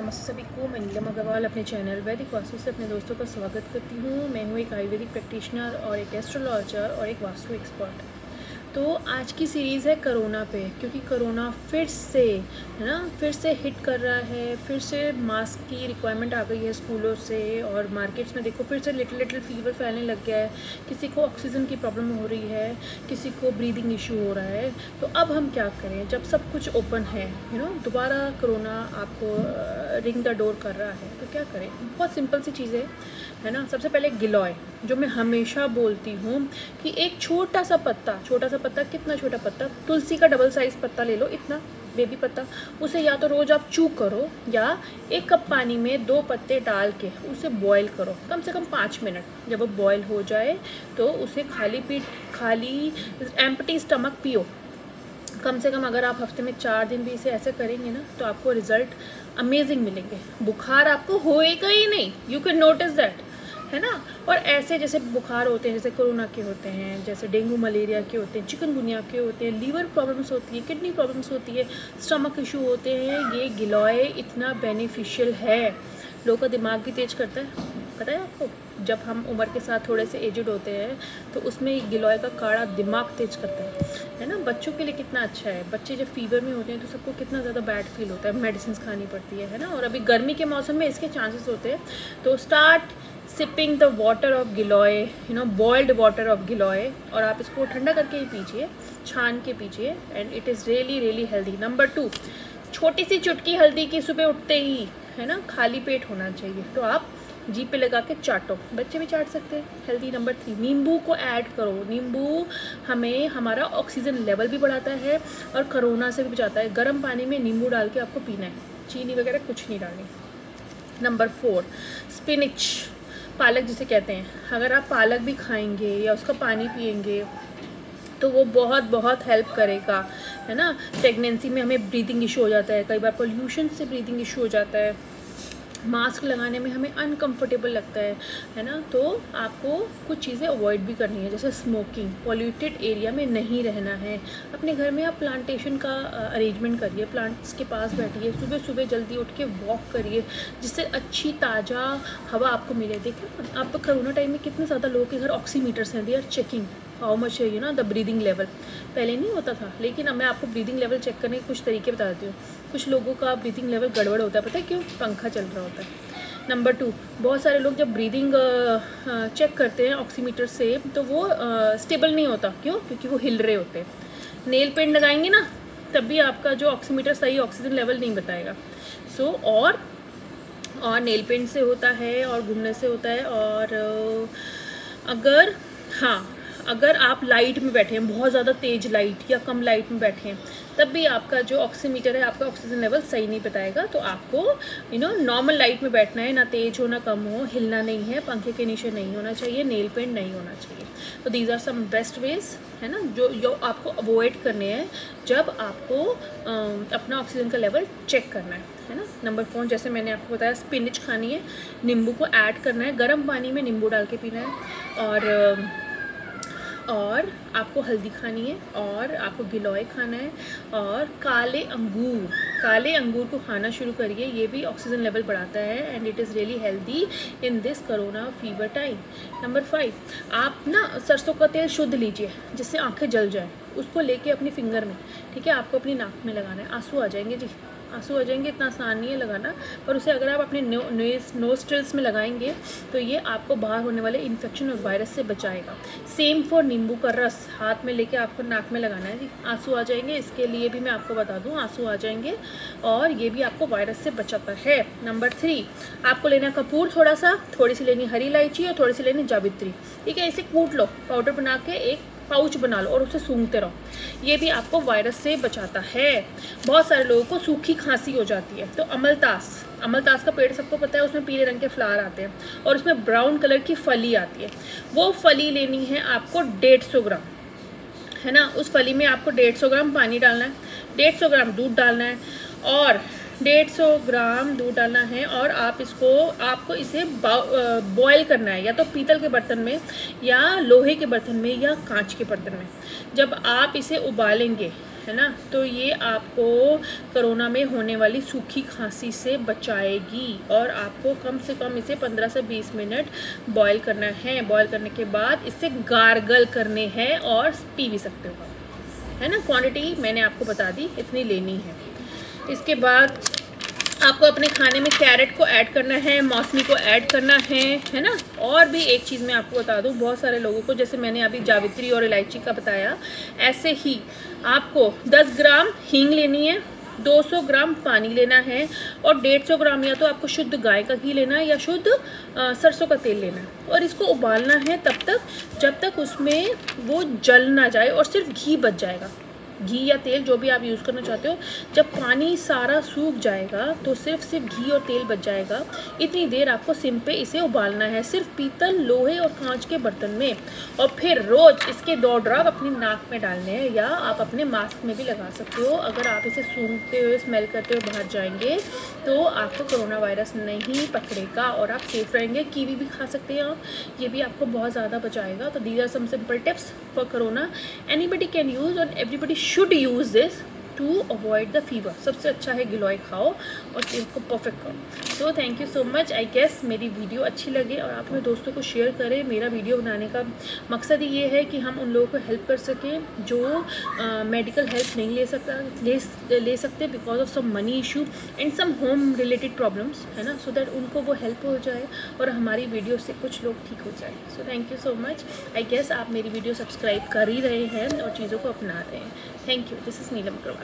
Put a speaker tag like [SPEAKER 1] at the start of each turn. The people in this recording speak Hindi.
[SPEAKER 1] नमस्ते सभी को। मैं नीलम अग्रवाल अपने चैनल वैदिक वास्तु से अपने दोस्तों का स्वागत करती हूँ। मैं हूँ एक आयुर्वेदिक प्रैक्टिशनर और एक एस्ट्रोलॉजर और एक वास्तु एक्सपर्ट। तो आज की सीरीज़ है कोरोना पे, क्योंकि कोरोना फिर से हिट कर रहा है। फिर से मास्क की रिक्वायरमेंट आ गई है स्कूलों से, और मार्केट्स में देखो फिर से लिटिल फीवर फैलने लग गया है। किसी को ऑक्सीजन की प्रॉब्लम हो रही है, किसी को ब्रीदिंग इशू हो रहा है। तो अब हम क्या करें जब सब कुछ ओपन है, दोबारा कोरोना आपको रिंग द डोर कर रहा है, तो क्या करें? बहुत सिंपल सी चीज़ें है ना। सबसे पहले गिलोय, जो मैं हमेशा बोलती हूँ कि एक छोटा सा पत्ता, कितना छोटा पत्ता, तुलसी का डबल साइज पत्ता ले लो, इतना बेबी पत्ता, उसे या तो रोज़ आप चू करो या 1 कप पानी में 2 पत्ते डाल के उसे बॉईल करो कम से कम 5 मिनट। जब वो बॉईल हो जाए तो उसे खाली एम्प्टी स्टमक पियो। कम से कम अगर आप हफ्ते में 4 दिन भी इसे ऐसे करेंगे ना, तो आपको रिजल्ट अमेजिंग मिलेंगे। बुखार आपको होएगा ही नहीं, यू कैन नोटिस दैट, है ना। और ऐसे जैसे बुखार होते हैं, जैसे कोरोना के होते हैं, जैसे डेंगू मलेरिया के होते हैं, चिकनगुनिया के होते हैं, लीवर प्रॉब्लम्स होती है, किडनी प्रॉब्लम्स होती है, स्टमक इशू होते हैं, ये गिलोय इतना बेनिफिशियल है। लोगों का दिमाग भी तेज करता है, पता है आपको। जब हम उम्र के साथ थोड़े से एजड होते हैं तो उसमें गिलोय का काढ़ा दिमाग तेज करता है ना। बच्चों के लिए कितना अच्छा है। बच्चे जब फीवर में होते हैं तो सबको कितना ज़्यादा बैड फील होता है, मेडिसिन खानी पड़ती है ना। और अभी गर्मी के मौसम में इसके चांसेस होते हैं। तो start sipping the water of giloy, boiled water of giloy, और आप इसको ठंडा करके ही पीजिए, छान के पीजिए, and it is really healthy. Number 2, छोटी सी चुटकी हल्दी की सुबह उठते ही, है ना, खाली पेट होना चाहिए, तो आप जीभ पे लगा के चाटो, बच्चे भी चाट सकते हैं, हेल्दी। नंबर 3, नींबू को ऐड करो। नींबू हमें हमारा ऑक्सीजन लेवल भी बढ़ाता है और कोरोना से भी बचाता है। गर्म पानी में नींबू डाल के आपको पीना है, चीनी वगैरह कुछ नहीं डालनी। नंबर 4, स्पिनिच, पालक जिसे कहते हैं। अगर आप पालक भी खाएंगे या उसका पानी पिएंगे तो वो बहुत हेल्प करेगा, है ना। प्रेगनेंसी में हमें ब्रीदिंग इशू हो जाता है, कई बार पोल्यूशन से ब्रीदिंग इशू हो जाता है, मास्क लगाने में हमें अनकंफर्टेबल लगता है ना। तो आपको कुछ चीज़ें अवॉइड भी करनी है, जैसे स्मोकिंग, पॉल्यूटेड एरिया में नहीं रहना है। अपने घर में आप प्लांटेशन का अरेंजमेंट करिए, प्लांट्स के पास बैठिए, सुबह जल्दी उठ के वॉक करिए, जिससे अच्छी ताज़ा हवा आपको मिले। देखिए आप तो कोरोना टाइम में कितने ज़्यादा लोगों के घर ऑक्सीमीटर्स हैं, they are checking how much है द ब्रीदिंग लेवल। पहले नहीं होता था, लेकिन अब मैं आपको ब्रीदिंग लेवल चेक करने के कुछ तरीके बता देती हूँ। कुछ लोगों का ब्रीदिंग लेवल गड़बड़ होता है, पता है क्यों? पंखा चल रहा होता है। नंबर 2, बहुत सारे लोग जब ब्रीदिंग चेक करते हैं ऑक्सीमीटर से तो वो स्टेबल नहीं होता। क्यों? क्योंकि वो हिल रहे होते हैं। नेल पेंट लगाएंगे ना, तब भी आपका जो ऑक्सीमीटर सही ऑक्सीजन लेवल नहीं बताएगा। सो और नेल पेंट से होता है, और घूमने से होता है, और अगर आप लाइट में बैठे हैं, बहुत ज़्यादा तेज़ लाइट या कम लाइट में बैठे हैं, तब भी आपका जो ऑक्सीमीटर है, आपका ऑक्सीजन लेवल सही नहीं बताएगा। तो आपको नॉर्मल लाइट में बैठना है, ना तेज़ हो ना कम हो, हिलना नहीं है, पंखे के नीचे नहीं होना चाहिए, नेल पेंट नहीं होना चाहिए। तो these are some best ways, है ना, जो आपको अवॉइड करने हैं जब आपको अपना ऑक्सीजन का लेवल चेक करना है ना। नंबर 4, जैसे मैंने आपको बताया, स्पिनिच खानी है, नींबू को ऐड करना है, गर्म पानी में नींबू डाल के पीना है, और आपको हल्दी खानी है, और आपको गिलोय खाना है, और काले अंगूर को खाना शुरू करिए। ये भी ऑक्सीजन लेवल बढ़ाता है, and it is really healthy in this corona fever time. Number 5, आप ना सरसों का तेल शुद्ध लीजिए, जिससे आंखें जल जाए। उसको लेके अपनी फिंगर में, ठीक है, आपको अपनी नाक में लगाना है। आंसू आ जाएंगे जी, आंसू आ जाएंगे, इतना आसान नहीं है लगाना, पर उसे अगर आप अपने नोस्ट्रिल्स में लगाएंगे तो ये आपको बाहर होने वाले इन्फेक्शन और वायरस से बचाएगा। सेम फॉर नींबू का रस, हाथ में लेके आपको नाक में लगाना है जी। आंसू आ जाएंगे, इसके लिए भी मैं आपको बता दूं, आंसू आ जाएंगे, और ये भी आपको वायरस से बचाता है। नंबर 3, आपको लेना कपूर थोड़ी सी लेनी हरी इलायची, और थोड़ी सी लेनी जावित्री, ठीक है। इसे कूट लो, पाउडर बना के एक पाउच बना लो, और उसे सूंघते रहो। ये भी आपको वायरस से बचाता है। बहुत सारे लोगों को सूखी खांसी हो जाती है, तो अमलतास का पेड़ सबको पता है, उसमें पीले रंग के फ्लावर आते हैं, और उसमें ब्राउन कलर की फली आती है। वो फली लेनी है आपको 150 ग्राम, है ना। उस फली में आपको 150 ग्राम पानी डालना है, 150 ग्राम दूध डालना है, और 150 ग्राम दूध डालना है, और आपको इसे बॉयल करना है, या तो पीतल के बर्तन में, या लोहे के बर्तन में, या कांच के बर्तन में। जब आप इसे उबालेंगे, है ना। तो ये आपको कोरोना में होने वाली सूखी खांसी से बचाएगी और आपको कम से कम इसे 15 से 20 मिनट बॉईल करना है। बॉईल करने के बाद इससे गार्गल करने हैं और पी भी सकते हो, है ना। क्वांटिटी मैंने आपको बता दी, इतनी लेनी है। इसके बाद आपको अपने खाने में कैरेट को ऐड करना है, मौसमी को ऐड करना है ना। और भी एक चीज़ मैं आपको बता दूं, बहुत सारे लोगों को, जैसे मैंने अभी जावित्री और इलायची का बताया, ऐसे ही आपको 10 ग्राम हींग लेनी है, 200 ग्राम पानी लेना है और 150 ग्राम या तो आपको शुद्ध गाय का घी लेना है या शुद्ध सरसों का तेल लेना है। और इसको उबालना है तब तक जब तक उसमें वो जल ना जाए और सिर्फ घी बच जाएगा। घी या तेल जो भी आप यूज़ करना चाहते हो, जब पानी सारा सूख जाएगा तो सिर्फ घी और तेल बच जाएगा। इतनी देर आपको सिम पे इसे उबालना है, सिर्फ पीतल, लोहे और कांच के बर्तन में। और फिर रोज़ इसके 2 ड्रॉप अपनी नाक में डालने हैं या आप अपने मास्क में भी लगा सकते हो। अगर आप इसे सूंघते हुए, स्मेल करते हुए बाहर जाएंगे तो आपको कोरोना वायरस नहीं पकड़ेगा और आप सेफ रहेंगे। कीवी भी खा सकते हैं आप, ये भी आपको बहुत ज़्यादा बचाएगा। तो these are some simple tips for corona, anybody can use और everybody should use this to avoid the fever। सबसे अच्छा है गिलोय खाओ और सेहत को परफेक्ट करो। So thank you so much. I guess मेरी वीडियो अच्छी लगे और आप अपने दोस्तों को शेयर करें। मेरा वीडियो बनाने का मकसद ही ये है कि हम उन लोगों को हेल्प कर सकें जो मेडिकल हेल्प नहीं ले सकते because of some money issue and some home related problems, है ना। सो दैट उनको वो हेल्प हो जाए और हमारी वीडियो से कुछ लोग ठीक हो जाए। So thank you so much. I guess आप मेरी वीडियो सब्सक्राइब कर ही रहे हैं और चीज़ों को अपना रहे हैं। Thank you. This is Neelam Agarwal.